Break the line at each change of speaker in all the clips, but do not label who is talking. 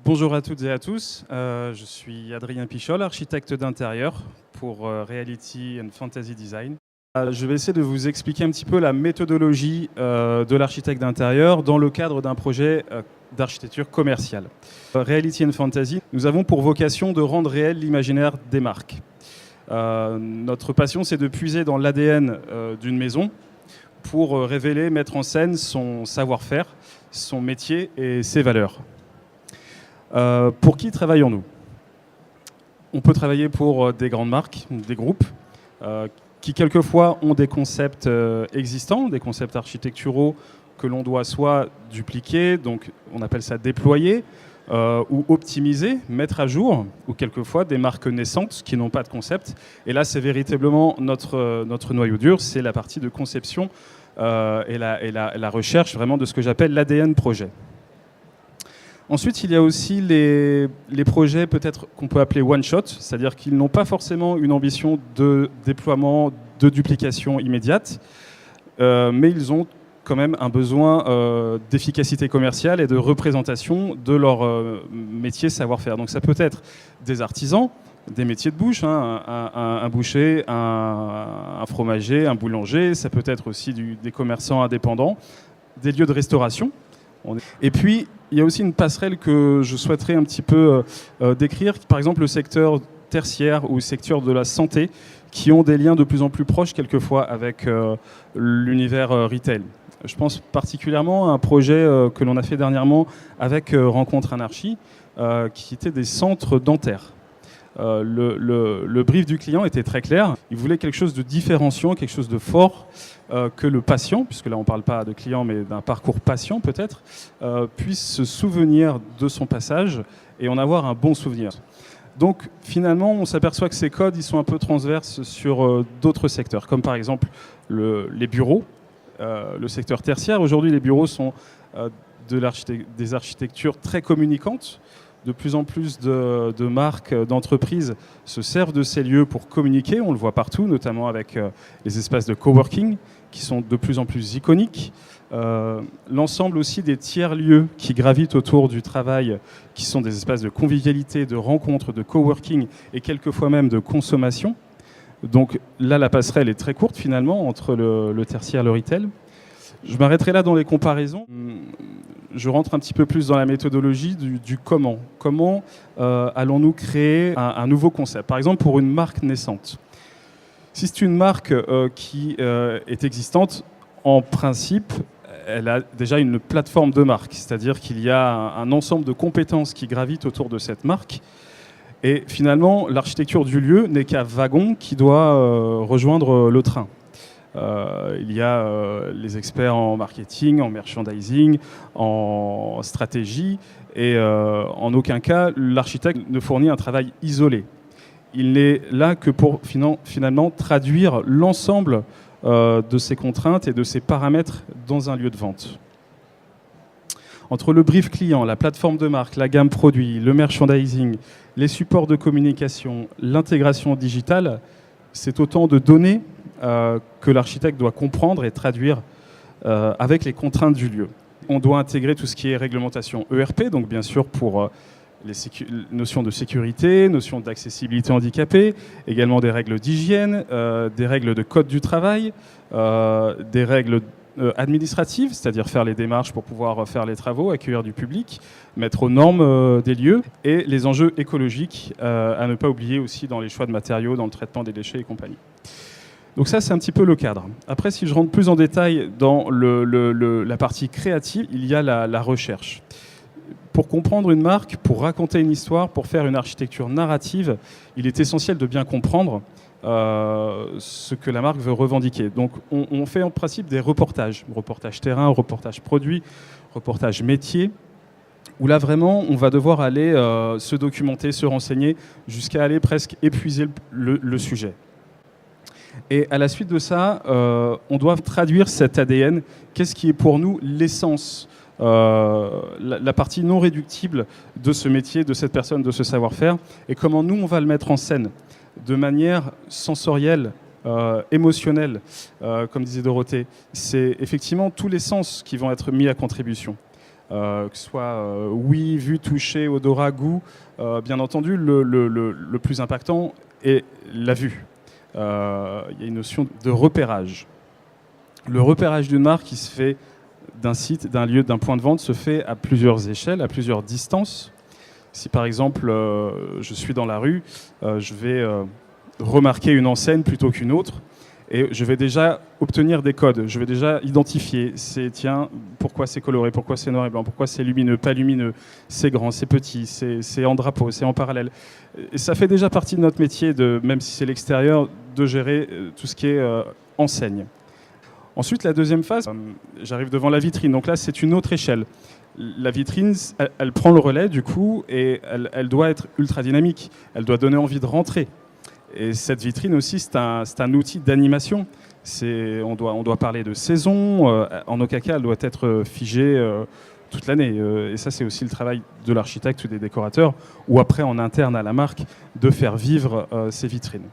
Bonjour à toutes et à tous, je suis Adrien Pichol, architecte d'intérieur pour Reality and Fantasy Design. Je vais essayer de vous expliquer un petit peu la méthodologie de l'architecte d'intérieur dans le cadre d'un projet d'architecture commerciale. Reality and Fantasy, nous avons pour vocation de rendre réel l'imaginaire des marques. Notre passion, c'est de puiser dans l'ADN d'une maison pour révéler, mettre en scène son savoir-faire, son métier et ses valeurs. Pour qui travaillons-nous? On peut travailler pour des grandes marques, des groupes, qui quelquefois ont des concepts existants, des concepts architecturaux que l'on doit soit dupliquer, donc on appelle ça déployer, ou optimiser, mettre à jour, ou quelquefois des marques naissantes qui n'ont pas de concept. Et là, c'est véritablement notre noyau dur, c'est la partie de conception et la recherche vraiment de ce que j'appelle l'ADN projet. Ensuite, il y a aussi les projets peut-être qu'on peut appeler one-shot, c'est-à-dire qu'ils n'ont pas forcément une ambition de déploiement, de duplication immédiate, mais ils ont quand même un besoin d'efficacité commerciale et de représentation de leur métier savoir-faire. Donc ça peut être des artisans, des métiers de bouche, hein, un boucher, un fromager, un boulanger, ça peut être aussi des commerçants indépendants, des lieux de restauration. Et puis, il y a aussi une passerelle que je souhaiterais un petit peu décrire, par exemple le secteur tertiaire ou le secteur de la santé, qui ont des liens de plus en plus proches quelquefois avec l'univers retail. Je pense particulièrement à un projet que l'on a fait dernièrement avec Rencontre Anarchie, qui était des centres dentaires. Le brief du client était très clair. Il voulait quelque chose de différenciant, quelque chose de fort, que le patient, puisque là on ne parle pas de client mais d'un parcours patient peut-être, puisse se souvenir de son passage et en avoir un bon souvenir. Donc finalement on s'aperçoit que ces codes ils sont un peu transverses sur d'autres secteurs, comme par exemple les bureaux, le secteur tertiaire. Aujourd'hui les bureaux sont des architectures très communicantes. De plus en plus de marques, d'entreprises se servent de ces lieux pour communiquer. On le voit partout, notamment avec les espaces de coworking qui sont de plus en plus iconiques. L'ensemble aussi des tiers-lieux qui gravitent autour du travail, qui sont des espaces de convivialité, de rencontres, de coworking et quelquefois même de consommation. Donc là, la passerelle est très courte finalement entre le tertiaire et le retail. Je m'arrêterai là dans les comparaisons. Je rentre un petit peu plus dans la méthodologie du comment. Comment allons-nous créer un nouveau concept? Par exemple, pour une marque naissante. Si c'est une marque qui est existante, en principe, elle a déjà une plateforme de marque. C'est-à-dire qu'il y a un ensemble de compétences qui gravitent autour de cette marque. Et finalement, l'architecture du lieu n'est qu'un wagon qui doit rejoindre le train. Il y a les experts en marketing, en merchandising, en stratégie, et en aucun cas l'architecte ne fournit un travail isolé. Il n'est là que pour finalement traduire l'ensemble de ces contraintes et de ces paramètres dans un lieu de vente. Entre le brief client, la plateforme de marque, la gamme produit, le merchandising, les supports de communication, l'intégration digitale, c'est autant de données que l'architecte doit comprendre et traduire avec les contraintes du lieu. On doit intégrer tout ce qui est réglementation ERP, donc bien sûr pour les notions de sécurité, notions d'accessibilité handicapée, également des règles d'hygiène, des règles de code du travail, des règles administratives, c'est-à-dire faire les démarches pour pouvoir faire les travaux, accueillir du public, mettre aux normes des lieux, et les enjeux écologiques à ne pas oublier aussi dans les choix de matériaux, dans le traitement des déchets et compagnie. Donc ça, c'est un petit peu le cadre. Après, si je rentre plus en détail dans la partie créative, il y a la recherche. Pour comprendre une marque, pour raconter une histoire, pour faire une architecture narrative, il est essentiel de bien comprendre ce que la marque veut revendiquer. Donc on fait en principe des reportages terrain, reportages produits, reportages métiers, où là vraiment on va devoir aller se documenter, se renseigner, jusqu'à aller presque épuiser le sujet. Et à la suite de ça, on doit traduire cet ADN. Qu'est-ce qui est pour nous l'essence, la partie non réductible de ce métier, de cette personne, de ce savoir-faire, et comment nous, on va le mettre en scène de manière sensorielle, émotionnelle, comme disait Dorothée. C'est effectivement tous les sens qui vont être mis à contribution. que ce soit ouïe, vue, toucher, odorat, goût. Bien entendu, le plus impactant est la vue. Il y a une notion de repérage. Le repérage d'une marque qui se fait d'un site, d'un lieu, d'un point de vente se fait à plusieurs échelles, à plusieurs distances. Si par exemple je suis dans la rue, je vais remarquer une enseigne plutôt qu'une autre et je vais déjà obtenir des codes, je vais déjà identifier, tiens, pourquoi c'est coloré, pourquoi c'est noir et blanc, pourquoi c'est lumineux, pas lumineux, c'est grand, c'est petit, c'est en drapeau, c'est en parallèle. Et ça fait déjà partie de notre métier, même si c'est l'extérieur, de gérer tout ce qui est enseigne. Ensuite, la deuxième phase, j'arrive devant la vitrine. Donc là, c'est une autre échelle. La vitrine, elle prend le relais du coup et elle doit être ultra dynamique. Elle doit donner envie de rentrer. Et cette vitrine aussi, c'est un outil d'animation. On doit parler de saison. En aucun cas, elle doit être figée toute l'année. Et ça, c'est aussi le travail de l'architecte ou des décorateurs, ou après en interne à la marque, de faire vivre ces vitrines.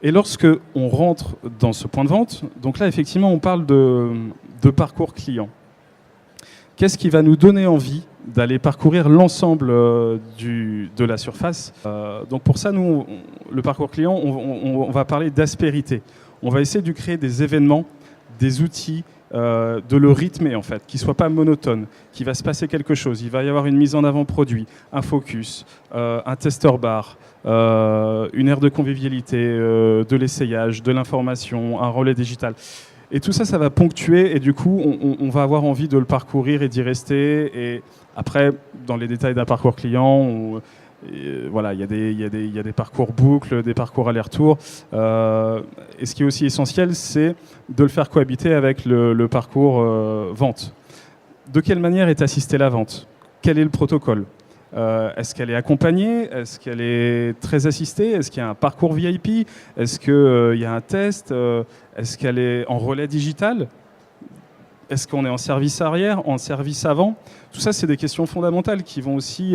Et lorsque on rentre dans ce point de vente, donc là, effectivement, on parle de parcours client. Qu'est-ce qui va nous donner envie d'aller parcourir l'ensemble de la surface? Donc pour ça, nous, le parcours client, on va parler d'aspérité. On va essayer de créer des événements, des outils, de le rythmer en fait, qui ne soit pas monotone, qu'il va se passer quelque chose. Il va y avoir une mise en avant produit, un focus, un tester bar, une aire de convivialité, de l'essayage, de l'information, un relais digital. Et tout ça, ça va ponctuer et du coup, on va avoir envie de le parcourir et d'y rester. Et après, dans les détails d'un parcours client, voilà, il y a des parcours boucles, des parcours aller-retour. Et ce qui est aussi essentiel, c'est de le faire cohabiter avec le parcours vente. De quelle manière est assistée la vente? Quel est le protocole? Est-ce qu'elle est accompagnée? Est-ce qu'elle est très assistée? Est-ce qu'il y a un parcours VIP? Est-ce qu'il y a un test? Est-ce qu'elle est en relais digital? Est-ce qu'on est en service arrière, en service avant? Tout ça, c'est des questions fondamentales qui vont aussi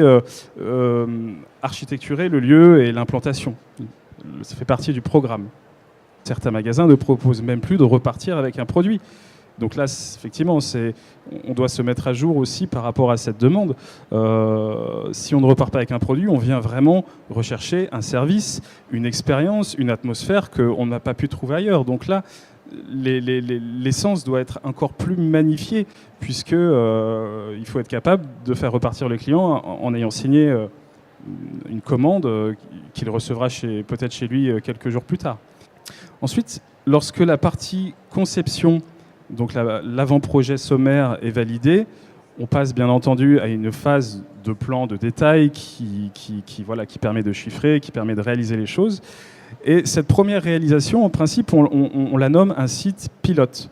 architecturer le lieu et l'implantation. Ça fait partie du programme. Certains magasins ne proposent même plus de repartir avec un produit. Donc là, effectivement, on doit se mettre à jour aussi par rapport à cette demande. Si on ne repart pas avec un produit, on vient vraiment rechercher un service, une expérience, une atmosphère qu'on n'a pas pu trouver ailleurs. Donc là, l'essence doit être encore plus magnifiée, puisque il faut être capable de faire repartir le client en ayant signé une commande qu'il recevra peut-être chez lui quelques jours plus tard. Ensuite, lorsque la partie conception, donc l'avant-projet sommaire est validé, on passe bien entendu à une phase de plan de détail qui permet de chiffrer, qui permet de réaliser les choses. Et cette première réalisation, en principe, on la nomme un site pilote.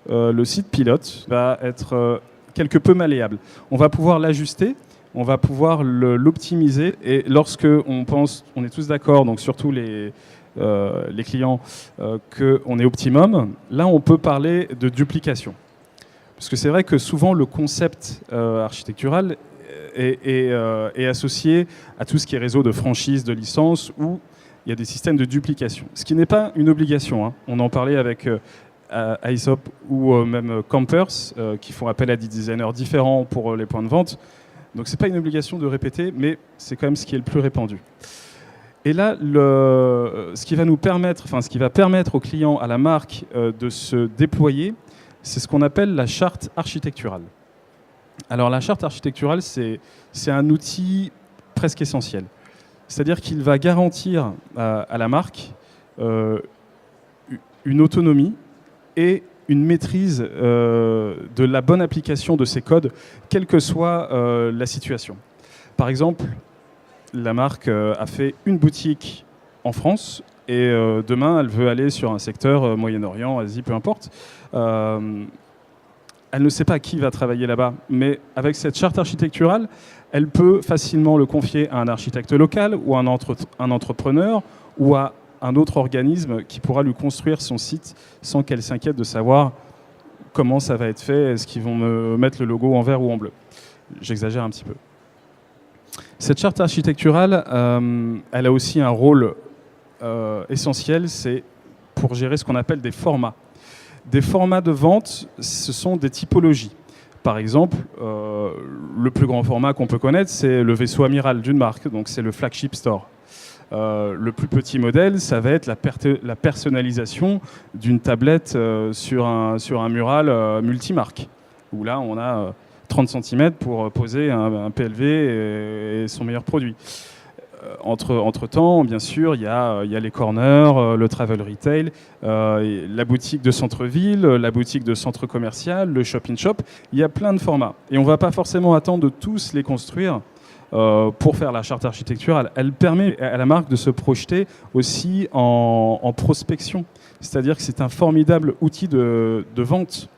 Le site pilote va être quelque peu malléable. On va pouvoir l'ajuster, on va pouvoir l'optimiser. Et lorsque on est tous d'accord, donc surtout les clients, qu'on est optimum, là on peut parler de duplication. Parce que c'est vrai que souvent le concept architectural est associé à tout ce qui est réseau de franchise, de licence, où il y a des systèmes de duplication. Ce qui n'est pas une obligation, hein. On en parlait avec Aesop ou même Campers, qui font appel à des designers différents pour les points de vente. Donc c'est pas une obligation de répéter, mais c'est quand même ce qui est le plus répandu. Et là, ce qui va permettre au client, à la marque, de se déployer, c'est ce qu'on appelle la charte architecturale. Alors la charte architecturale, c'est un outil presque essentiel. C'est-à-dire qu'il va garantir à la marque une autonomie et une maîtrise de la bonne application de ces codes, quelle que soit la situation. Par exemple, la marque a fait une boutique en France et demain, elle veut aller sur un secteur Moyen-Orient, Asie, peu importe. Elle ne sait pas qui va travailler là-bas, mais avec cette charte architecturale, elle peut facilement le confier à un architecte local ou à un entrepreneur ou à un autre organisme qui pourra lui construire son site sans qu'elle s'inquiète de savoir comment ça va être fait, est-ce qu'ils vont me mettre le logo en vert ou en bleu. J'exagère un petit peu. Cette charte architecturale, elle a aussi un rôle essentiel, c'est pour gérer ce qu'on appelle des formats. Des formats de vente, ce sont des typologies. Par exemple, le plus grand format qu'on peut connaître, c'est le vaisseau amiral d'une marque, donc c'est le flagship store. Le plus petit modèle, ça va être la personnalisation d'une tablette sur un mural multimarque, où là, on a 30 cm pour poser un PLV et son meilleur produit. Entre-temps, bien sûr, il y a les corners, le travel retail, la boutique de centre-ville, la boutique de centre commercial, le shop-in-shop. Il y a plein de formats. Et on ne va pas forcément attendre de tous les construire pour faire la charte architecturale. Elle permet à la marque de se projeter aussi en prospection. C'est-à-dire que c'est un formidable outil de vente.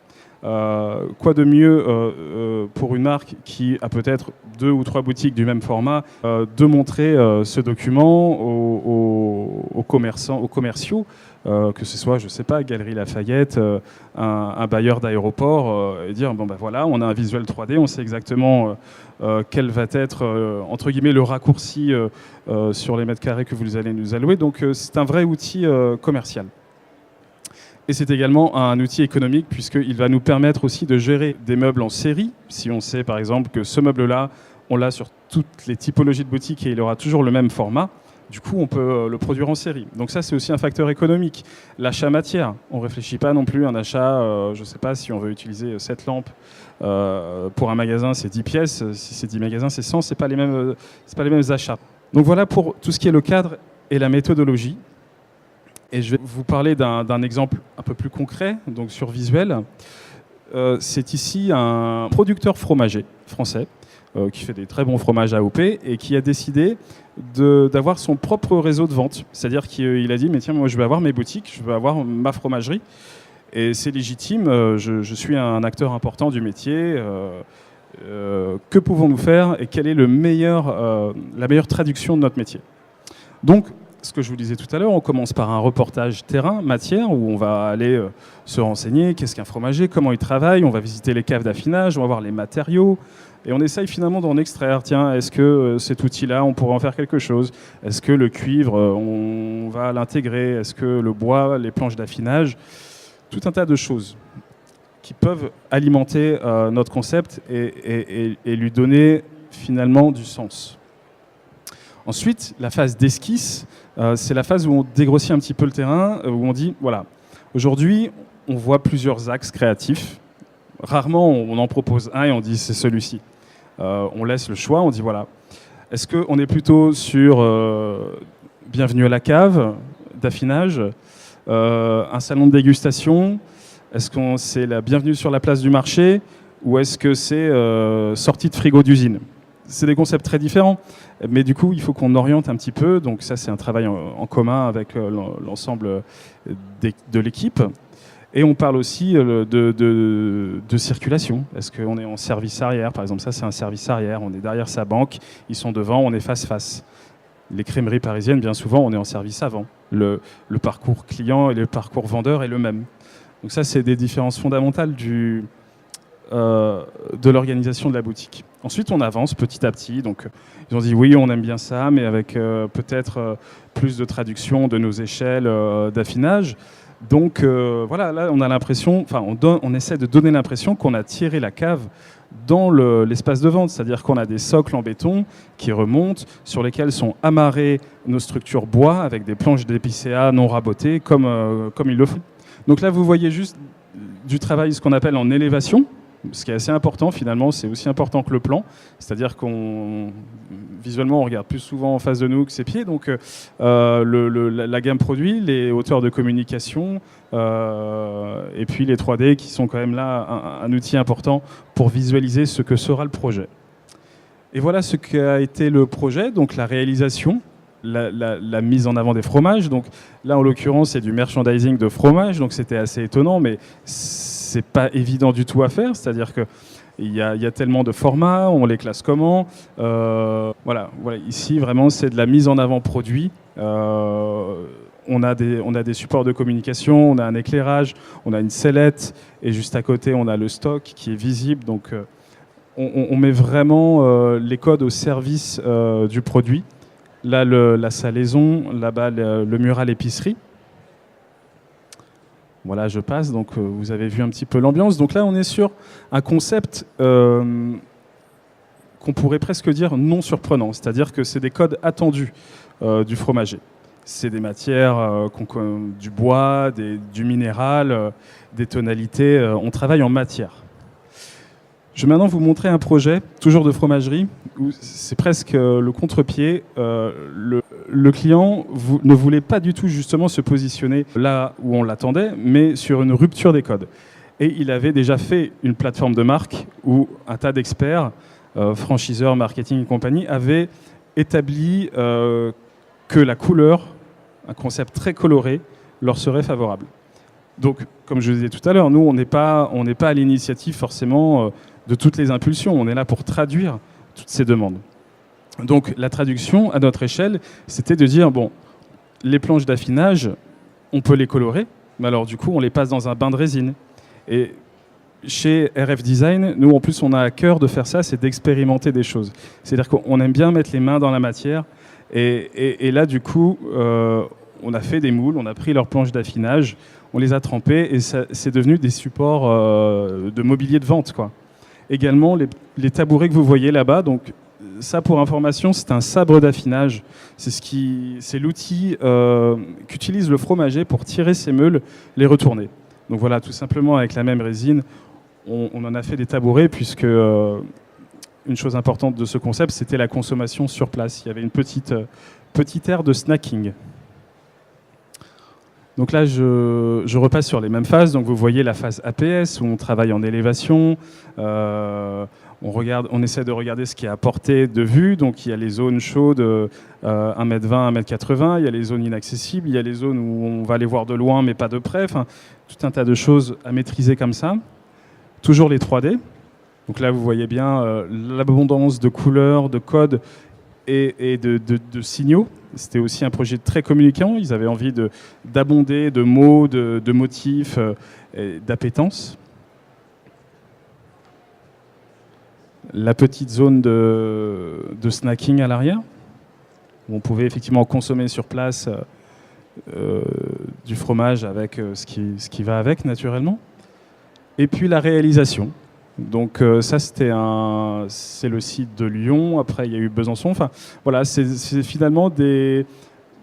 Quoi de mieux pour une marque qui a peut-être 2 ou 3 boutiques du même format de montrer ce document aux commerçants, aux commerciaux, que ce soit, je sais pas, Galerie Lafayette, un bailleur d'aéroport, et dire bon ben voilà, on a un visuel 3D, on sait exactement quel va être entre guillemets le raccourci sur les mètres carrés que vous allez nous allouer. Donc c'est un vrai outil commercial. Et c'est également un outil économique puisqu'il va nous permettre aussi de gérer des meubles en série. Si on sait par exemple que ce meuble-là, on l'a sur toutes les typologies de boutiques et il aura toujours le même format, du coup on peut le produire en série. Donc ça c'est aussi un facteur économique. L'achat matière, on ne réfléchit pas non plus à un achat, je ne sais pas si on veut utiliser 7 lampes pour un magasin c'est 10 pièces, si c'est 10 magasins c'est 100, c'est pas les mêmes achats. Donc voilà pour tout ce qui est le cadre et la méthodologie. Et je vais vous parler d'un exemple un peu plus concret, donc sur visuel. C'est ici un producteur fromager français qui fait des très bons fromages AOP et qui a décidé d'avoir son propre réseau de vente. C'est-à-dire qu'il a dit, mais tiens, moi je veux avoir mes boutiques, je veux avoir ma fromagerie. Et c'est légitime, je suis un acteur important du métier. Que pouvons-nous faire et quelle est la meilleure traduction de notre métier? Donc, ce que je vous disais tout à l'heure, on commence par un reportage terrain, matière, où on va aller se renseigner, qu'est-ce qu'un fromager, comment il travaille, on va visiter les caves d'affinage, on va voir les matériaux, et on essaye finalement d'en extraire. Tiens, est-ce que cet outil-là, on pourrait en faire quelque chose? Est-ce que le cuivre, on va l'intégrer? Est-ce que le bois, les planches d'affinage? Tout un tas de choses qui peuvent alimenter notre concept et lui donner finalement du sens. Ensuite, la phase d'esquisse, c'est la phase où on dégrossit un petit peu le terrain, où on dit, voilà, aujourd'hui, on voit plusieurs axes créatifs. Rarement, on en propose un et on dit, c'est celui-ci. On laisse le choix, on dit, voilà. Est-ce qu'on est plutôt sur bienvenue à la cave, d'affinage, un salon de dégustation? Est-ce que c'est la bienvenue sur la place du marché? Ou est-ce que c'est sortie de frigo d'usine? C'est des concepts très différents, mais du coup, il faut qu'on oriente un petit peu. Donc ça, c'est un travail en commun avec l'ensemble de l'équipe. Et on parle aussi de circulation. Est-ce qu'on est en service arrière? Par exemple, ça, c'est un service arrière. On est derrière sa banque, ils sont devant, on est face-face. Les crèmeries parisiennes, bien souvent, on est en service avant. Le parcours client et le parcours vendeur est le même. Donc ça, c'est des différences fondamentales de l'organisation de la boutique. Ensuite, on avance petit à petit. Donc, ils ont dit oui, on aime bien ça, mais avec peut-être plus de traduction de nos échelles d'affinage. Donc, voilà, là, on a l'impression, enfin, on essaie de donner l'impression qu'on a tiré la cave dans l'espace de vente, c'est-à-dire qu'on a des socles en béton qui remontent, sur lesquels sont amarrées nos structures bois avec des planches d'épicéa non rabotées, comme ils le font. Donc là, vous voyez juste du travail, ce qu'on appelle en élévation, ce qui est assez important finalement, c'est aussi important que le plan, c'est-à-dire visuellement on regarde plus souvent en face de nous que ses pieds, donc la gamme produit, les hauteurs de communication et puis les 3D qui sont quand même là un outil important pour visualiser ce que sera le projet. Et voilà ce qu'a été le projet, donc la réalisation, la mise en avant des fromages. Donc là en l'occurrence c'est du merchandising de fromage, donc c'était assez étonnant, mais c'est pas évident du tout à faire, c'est-à-dire que il y a tellement de formats, on les classe comment, voilà, ici vraiment c'est de la mise en avant produit. On a des supports de communication, on a un éclairage, on a une sellette et juste à côté on a le stock qui est visible, donc on met vraiment les codes au service du produit. Là, la salaison, là-bas, le mural épicerie. Voilà, je passe. Donc, vous avez vu un petit peu l'ambiance. Donc là, on est sur un concept qu'on pourrait presque dire non surprenant. C'est-à-dire que c'est des codes attendus du fromager. C'est des matières, du bois, du minéral, des tonalités. On travaille en matière. Je vais maintenant vous montrer un projet, toujours de fromagerie, où c'est presque le contre-pied. Le client ne voulait pas du tout justement se positionner là où on l'attendait, mais sur une rupture des codes. Et il avait déjà fait une plateforme de marque où un tas d'experts, franchiseurs, marketing et compagnie, avaient établi que la couleur, un concept très coloré, leur serait favorable. Donc, comme je le disais tout à l'heure, nous, on n'est pas à l'initiative forcément de toutes les impulsions. On est là pour traduire toutes ces demandes. Donc, la traduction, à notre échelle, c'était de dire, bon, les planches d'affinage, on peut les colorer, mais alors du coup, on les passe dans un bain de résine. Et chez RF Design, nous, en plus, on a à cœur de faire ça, c'est d'expérimenter des choses. C'est-à-dire qu'on aime bien mettre les mains dans la matière. Et là, du coup, on a fait des moules, on a pris leurs planches d'affinage, on les a trempées et c'est devenu des supports de mobilier de vente, quoi. Également, les tabourets que vous voyez là-bas, donc ça, pour information, c'est un sabre d'affinage. C'est l'outil qu'utilise le fromager pour tirer ses meules, les retourner. Donc voilà, tout simplement avec la même résine, on en a fait des tabourets puisque une chose importante de ce concept, c'était la consommation sur place. Il y avait une petite aire de snacking. Donc là, je repasse sur les mêmes phases. Donc vous voyez la phase APS où on travaille en élévation. On essaie de regarder ce qui est à portée de vue. Donc il y a les zones chaudes, 1m20, 1m80. Il y a les zones inaccessibles. Il y a les zones où on va les voir de loin mais pas de près. Enfin, tout un tas de choses à maîtriser comme ça. Toujours les 3D. Donc là, vous voyez bien l'abondance de couleurs, de codes et de signaux. C'était aussi un projet très communicant. Ils avaient envie d'abonder de mots, de motifs, d'appétence. La petite zone de snacking à l'arrière, où on pouvait effectivement consommer sur place du fromage avec ce qui va avec naturellement. Et puis la réalisation. Donc ça, c'est le site de Lyon. Après, il y a eu Besançon. Enfin, voilà, c'est finalement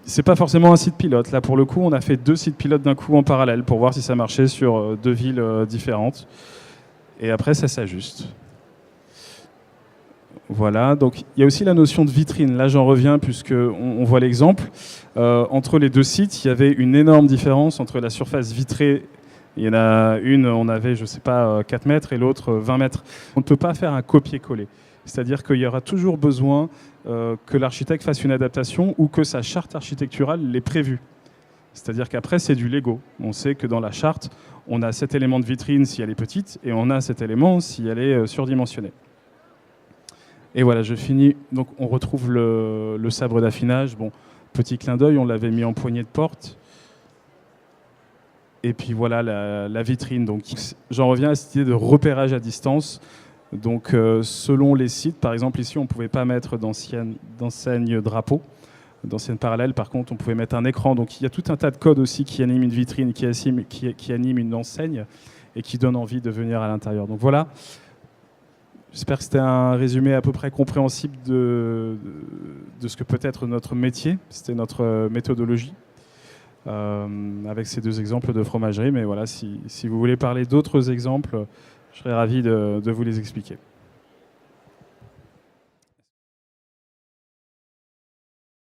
c'est pas forcément un site pilote. Là, pour le coup, on a fait 2 sites pilotes d'un coup en parallèle pour voir si ça marchait sur 2 villes différentes. Et après, ça s'ajuste. Voilà, donc il y a aussi la notion de vitrine. Là, j'en reviens puisqu'on voit l'exemple. Entre les 2 sites, il y avait une énorme différence entre la surface vitrée. Il y en a une, on avait, je ne sais pas, 4 mètres et l'autre 20 mètres. On ne peut pas faire un copier-coller. C'est-à-dire qu'il y aura toujours besoin que l'architecte fasse une adaptation ou que sa charte architecturale l'ait prévue. C'est-à-dire qu'après, c'est du Lego. On sait que dans la charte, on a cet élément de vitrine si elle est petite et on a cet élément si elle est surdimensionnée. Et voilà, je finis. Donc, on retrouve le sabre d'affinage. Bon, petit clin d'œil, on l'avait mis en poignée de porte. Et puis voilà la vitrine. Donc, j'en reviens à cette idée de repérage à distance. Donc, selon les sites, par exemple, ici, on ne pouvait pas mettre d'enseignes drapeaux, d'anciennes parallèles. Par contre, on pouvait mettre un écran. Donc, il y a tout un tas de codes aussi qui animent une vitrine, qui anime une enseigne et qui donne envie de venir à l'intérieur. Donc, voilà. J'espère que c'était un résumé à peu près compréhensible de ce que peut être notre métier. C'était notre méthodologie. Avec ces 2 exemples de fromagerie. Mais voilà, si vous voulez parler d'autres exemples, je serais ravi de vous les expliquer.